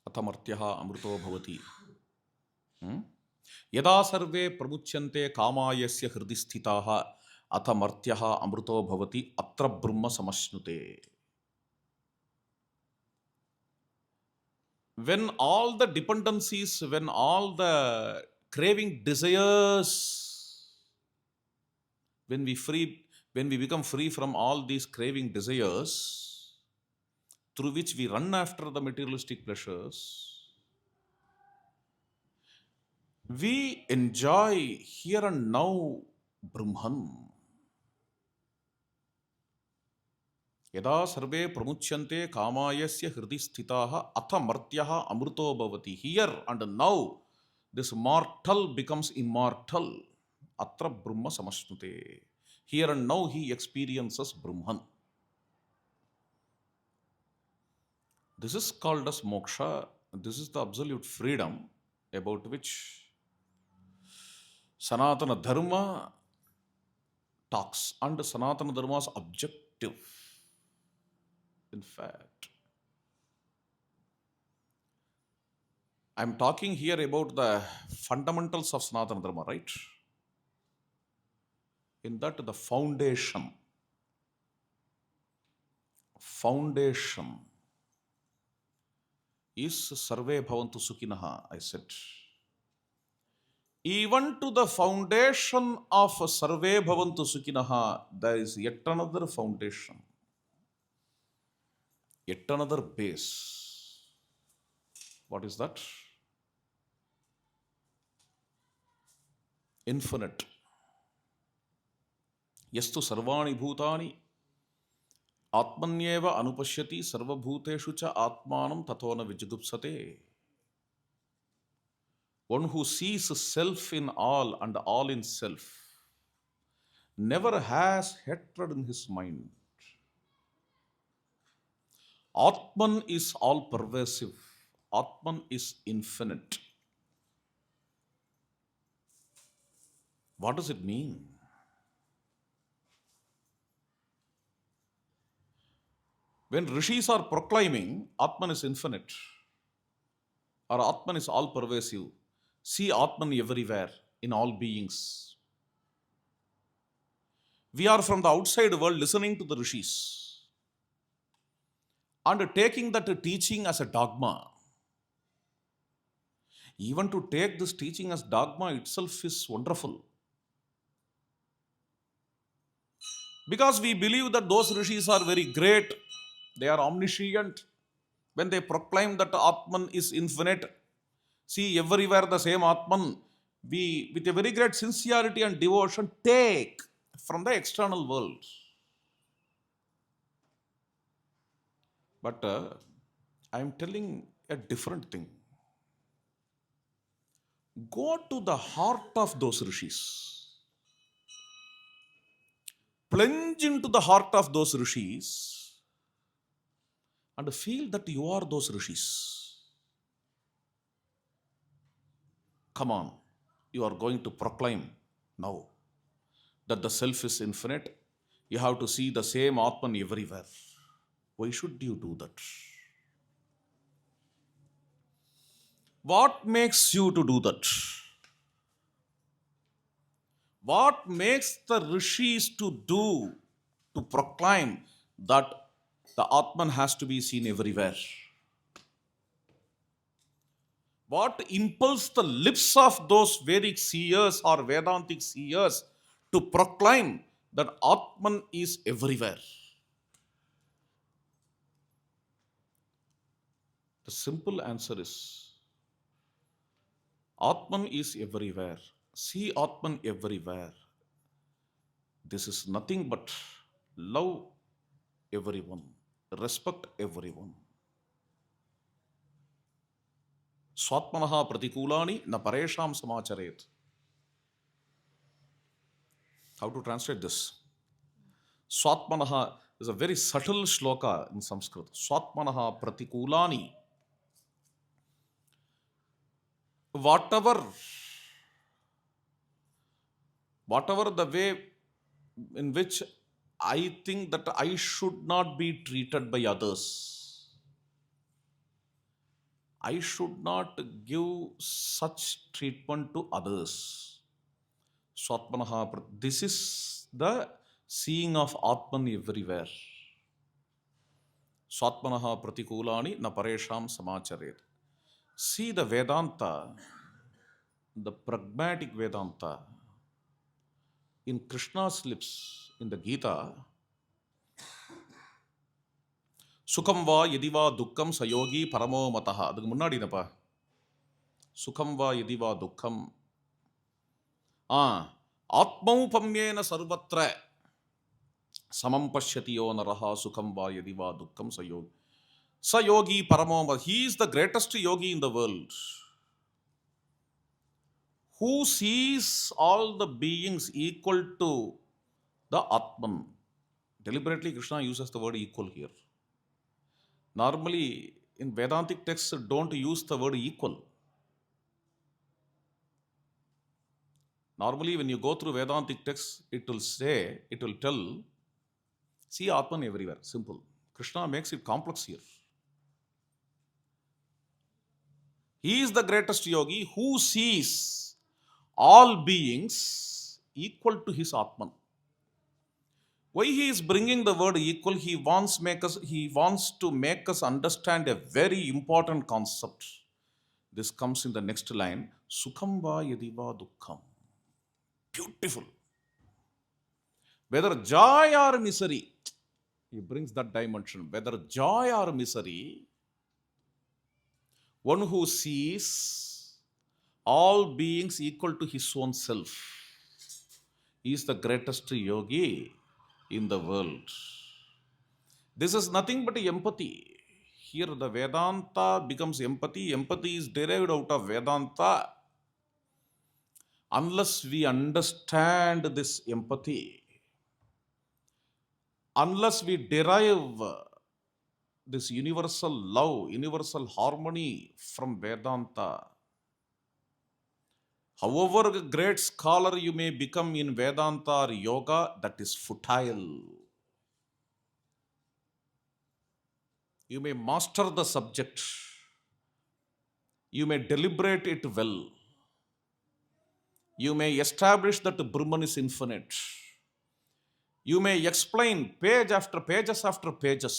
S1: Athamartyaha amruto bhavati. Yada sarve pramuchyante kamayasya hridi sthitaha athamartyaha amruto bhavati atra brahma samashnute. When all the dependencies, when all the craving desires, when we become free from all these craving desires, through which we run after the materialistic pleasures, we enjoy here and now Brahman. Yada sarve pramuchyante kamayasya hridi sthitaha atha martyaha amruto bhavati. Here and now, this mortal becomes immortal. Atra brahma samashnute. Here and now he experiences Brahman. This is called as moksha. This is the absolute freedom about which Sanatana Dharma talks. And Sanatana Dharma's objective, in fact, I'm talking here about the fundamentals of Sanatana Dharma, right? In that, the foundation is Sarve Bhavantu Sukhinah, I said. Even to the foundation of Sarve Bhavantu Sukhinah, there is yet another foundation, yet another base. What is that? Infinite. Yastu sarvani bhutani atmanyeva anupashyati sarvabhuteshu cha atmanam tatona vijigupsate. One who sees self in all and all in self never has hatred in his mind. Atman is all pervasive. Atman is infinite. What does it mean? When rishis are proclaiming Atman is infinite or Atman is all pervasive, see Atman everywhere in all beings. We are from the outside world listening to the rishis and taking that teaching as a dogma. Even to take this teaching as dogma itself is wonderful. Because we believe that those rishis are very great, they are omniscient. When they proclaim that Atman is infinite, see everywhere the same Atman, we with a very great sincerity and devotion take from the external world. But I am telling a different thing. Go to the heart of those rishis. Plunge into the heart of those rishis and feel that you are those rishis. Come on, you are going to proclaim now that the self is infinite. You have to see the same Atman everywhere. Why should you do that? What makes you to do that? What makes the rishis to proclaim that the Atman has to be seen everywhere? What impels the lips of those Vedic seers or Vedantic seers to proclaim that Atman is everywhere? The simple answer is Atman is everywhere See Atman everywhere. This is nothing but love everyone, respect everyone. Swatmanaha pratikulani na paresham samacharet. How to translate this? Swatmanaha is a very subtle shloka in Sanskrit. Swatmanaha pratikulani. Whatever the way in which I think that I should not be treated by others, I should not give such treatment to others. Swatmanaha, this is the seeing of Atman everywhere. Swatmanaha pratikulani na paresham samacharet. See the Vedanta, the pragmatic Vedanta, in Krishna's lips, in the Gita, சுகம் வா எதிவா துக்கம் சயோகி பரமோ மதஹா. அதுக்கு முன்னாடி என்னப்பா? சுகம் வா எதிவா துக்கம் ஆத்மௌபம்யேன சர்வத்ர சமம் பஷ்யதியோ நரஹா சுகம் வா எதிவா துக்கம் சயோகி சயோகி பரமோ மத. He is the greatest yogi in the world, who sees all the beings equal to the Atman. Deliberately Krishna uses the word equal here. Normally, in Vedantic texts, don't use the word equal. Normally, when you go through Vedantic texts, it will tell, see Atman everywhere. Simple. Krishna makes it complex here. He is the greatest yogi who sees all beings equal to his Atman. Why he is bringing the word equal? He wants to make us understand a very important concept. This comes in the next line. Sukham va yadiva dukkham. Beautiful. Whether joy or misery, he brings that dimension. Whether joy or misery, one who sees all beings equal to his own self, he is the greatest yogi in the world. This is nothing but empathy. Here the Vedanta becomes empathy. Empathy is derived out of Vedanta. Unless we understand this empathy, unless we derive this universal love, universal harmony from Vedanta, however great scholar you may become in Vedanta or yoga, that is futile. You may master the subject, you may deliberate it well, you may establish that Brahman is infinite, you may explain pages after pages,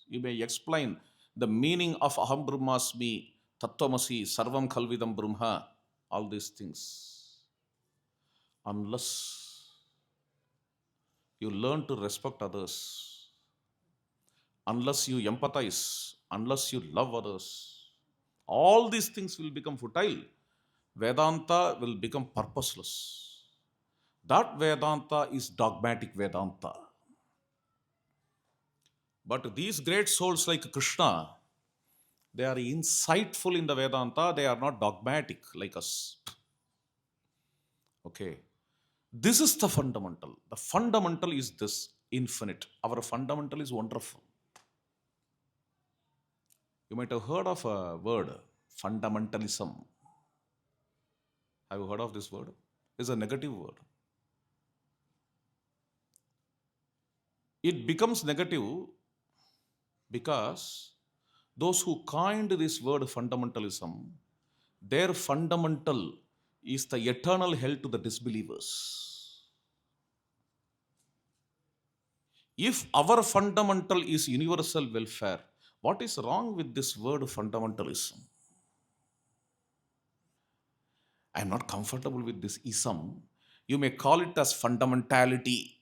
S1: you may explain the meaning of Aham Brahmasmi, Tattvamasi, Sarvam Khalvidam Brahma, all these things. Unless you learn to respect others, unless you empathize, unless you love others, all these things will become futile. Vedanta will become purposeless. That Vedanta is dogmatic Vedanta. But these great souls like Krishna, they are insightful in the Vedanta. They are not dogmatic like us. Okay. This is the fundamental. The fundamental is this infinite. Our fundamental is wonderful. You might have heard of a word, fundamentalism. Have you heard of this word? It's a negative word. It becomes negative because those who coined this word fundamentalism, their fundamental is the eternal hell to the disbelievers. If our fundamental is universal welfare, what is wrong with this word fundamentalism? I am not comfortable with this ism. You may call it as fundamentality.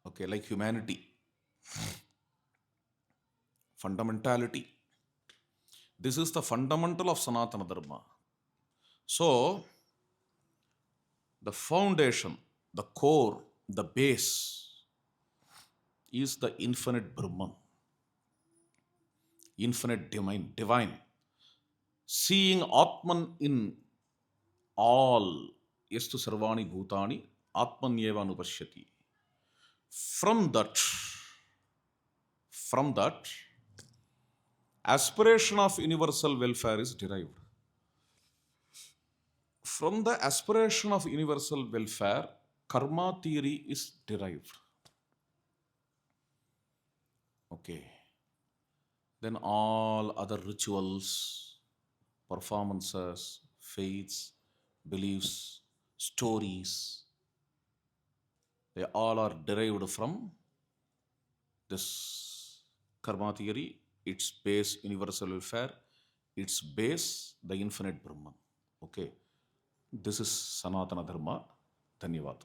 S1: Okay, like humanity. Fundamentality. This is the fundamental of Sanatana Dharma. So, the foundation, the core, the base is the infinite Brahman, infinite divine. Seeing Atman in all, yastu sarvani bhutani, Atmanyeva anupashyati. From that, aspiration of universal welfare is derived. From the aspiration of universal welfare, karma theory is derived. Okay. Then all other rituals, performances, faiths, beliefs, stories, they all are derived from this karma theory, its base universal welfare, its base the infinite Brahman. Okay. This is Sanatana Dharma. Dhanyavad.